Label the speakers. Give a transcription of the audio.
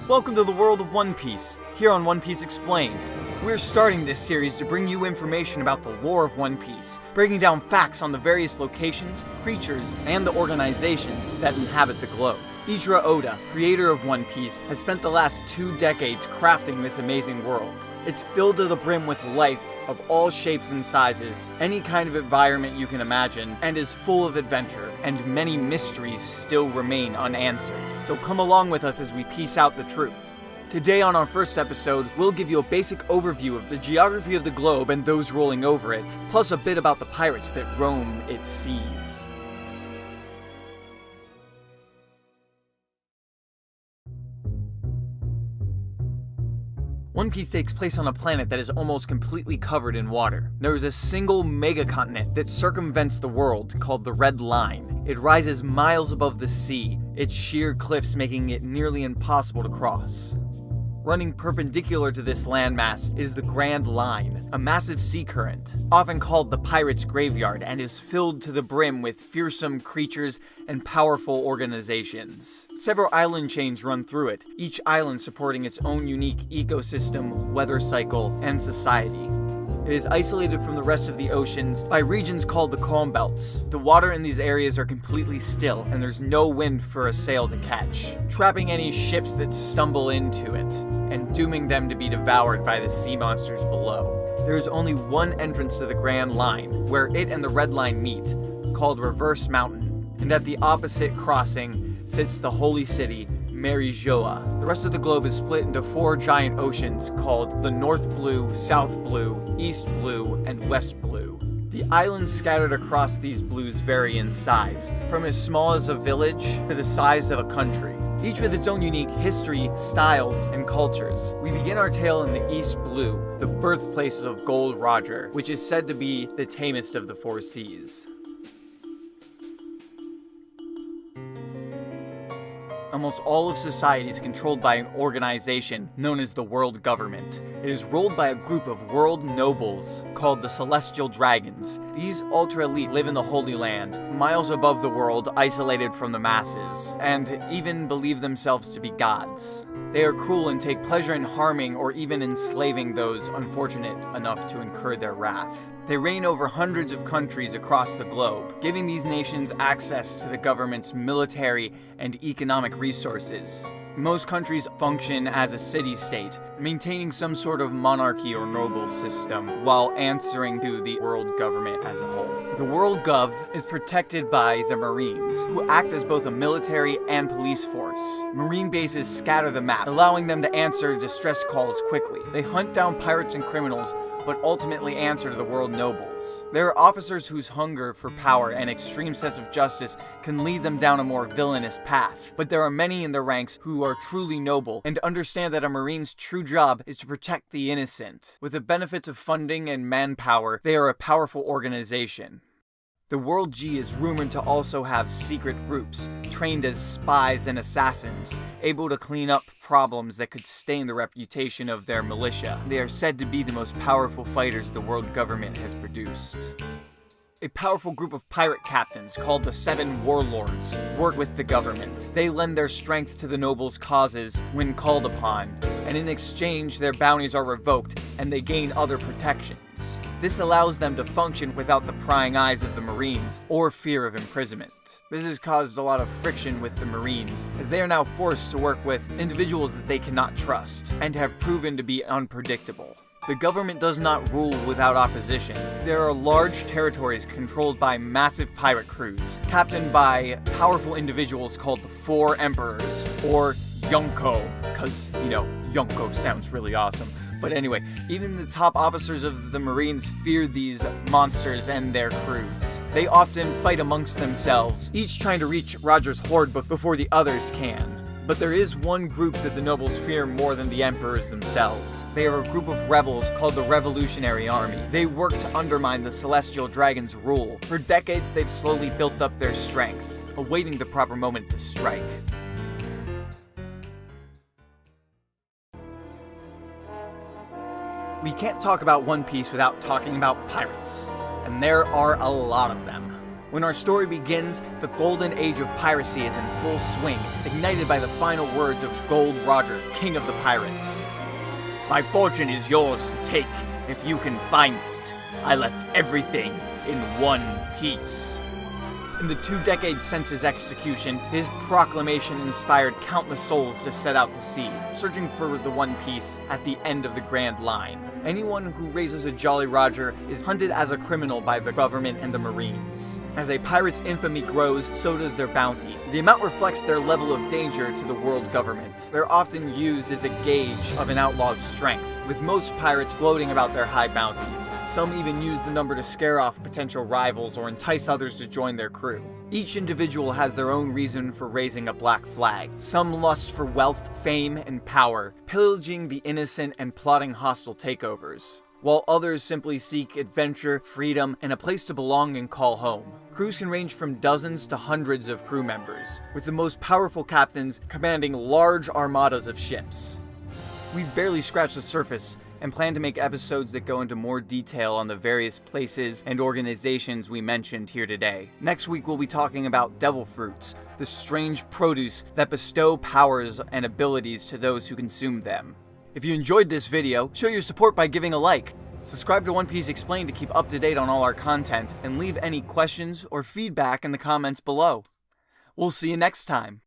Speaker 1: Welcome to the world of One Piece, here on One Piece Explained. We're starting this series to bring you information about the lore of One Piece, breaking down facts on the various locations, creatures, and the organizations that inhabit the globe. Eiichiro Oda, creator of One Piece, has spent the last 2 decades crafting this amazing world. It's filled to the brim with life of all shapes and sizes, any kind of environment you can imagine, and is full of adventure, and many mysteries still remain unanswered. So come along with us as we piece out the truth. Today on our first episode, we'll give you a basic overview of the geography of the globe and those rolling over it, plus a bit about the pirates that roam its seas. One Piece takes place on a planet that is almost completely covered in water. There is a single megacontinent that circumvents the world called the Red Line. It rises miles above the sea, its sheer cliffs making it nearly impossible to cross. Running perpendicular to this landmass is the Grand Line, a massive sea current, often called the Pirate's Graveyard, and is filled to the brim with fearsome creatures and powerful organizations. Several island chains run through it, each island supporting its own unique ecosystem, weather cycle, and society. It is isolated from the rest of the oceans by regions called the calm belts. The water in these areas are completely still, and there's no wind for a sail to catch, trapping any ships that stumble into it, and dooming them to be devoured by the sea monsters below. There is only one entrance to the Grand Line, where it and the Red Line meet, called Reverse Mountain, and at the opposite crossing sits the holy city, Marijoa. The rest of the globe is split into 4 giant oceans called the North Blue, South Blue, East Blue, and West Blue. The islands scattered across these blues vary in size, from as small as a village to the size of a country, each with its own unique history, styles, and cultures. We begin our tale in the East Blue, the birthplace of Gold Roger, which is said to be the tamest of the 4 seas. Almost all of society is controlled by an organization known as the World Government. It is ruled by a group of world nobles called the Celestial Dragons. These ultra-elite live in the Holy Land, miles above the world, isolated from the masses, and even believe themselves to be gods. They are cruel and take pleasure in harming or even enslaving those unfortunate enough to incur their wrath. They reign over hundreds of countries across the globe, giving these nations access to the government's military and economic resources. Most countries function as a city-state, maintaining some sort of monarchy or noble system, while answering to the world government as a whole. The World Gov is protected by the Marines, who act as both a military and police force. Marine bases scatter the map, allowing them to answer distress calls quickly. They hunt down pirates and criminals, but ultimately answer to the world nobles. There are officers whose hunger for power and extreme sense of justice can lead them down a more villainous path, but there are many in their ranks who are truly noble and understand that a Marine's true job is to protect the innocent. With the benefits of funding and manpower, they are a powerful organization. The World G is rumored to also have secret groups, trained as spies and assassins, able to clean up problems that could stain the reputation of their militia. They are said to be the most powerful fighters the world government has produced. A powerful group of pirate captains called the 7 Warlords work with the government. They lend their strength to the nobles' causes when called upon, and in exchange their bounties are revoked and they gain other protections. This allows them to function without the prying eyes of the Marines or fear of imprisonment. This has caused a lot of friction with the Marines, as they are now forced to work with individuals that they cannot trust and have proven to be unpredictable. The government does not rule without opposition. There are large territories controlled by massive pirate crews, captained by powerful individuals called the 4 Emperors, or Yonko, because, Yonko sounds really awesome. But anyway, even the top officers of the Marines fear these monsters and their crews. They often fight amongst themselves, each trying to reach Roger's horde before the others can. But there is one group that the nobles fear more than the emperors themselves. They are a group of rebels called the Revolutionary Army. They work to undermine the Celestial Dragon's rule. For decades, they've slowly built up their strength, awaiting the proper moment to strike. We can't talk about One Piece without talking about pirates, and there are a lot of them. When our story begins, the golden age of piracy is in full swing, ignited by the final words of Gold Roger, king of the pirates. My fortune is yours to take if you can find it. I left everything in one piece. In the 2 decades since his execution, his proclamation inspired countless souls to set out to sea, searching for the One Piece at the end of the Grand Line. Anyone who raises a Jolly Roger is hunted as a criminal by the government and the Marines. As a pirate's infamy grows, so does their bounty. The amount reflects their level of danger to the world government. They're often used as a gauge of an outlaw's strength, with most pirates gloating about their high bounties. Some even use the number to scare off potential rivals or entice others to join their crew. Each individual has their own reason for raising a black flag. Some lust for wealth, fame, and power, pillaging the innocent and plotting hostile takeovers, while others simply seek adventure, freedom, and a place to belong and call home. Crews can range from dozens to hundreds of crew members, with the most powerful captains commanding large armadas of ships. We've barely scratched the surface, and plan to make episodes that go into more detail on the various places and organizations we mentioned here today. Next week we'll be talking about devil fruits, the strange produce that bestow powers and abilities to those who consume them. If you enjoyed this video, show your support by giving a like. Subscribe to One Piece Explained to keep up to date on all our content, and leave any questions or feedback in the comments below. We'll see you next time.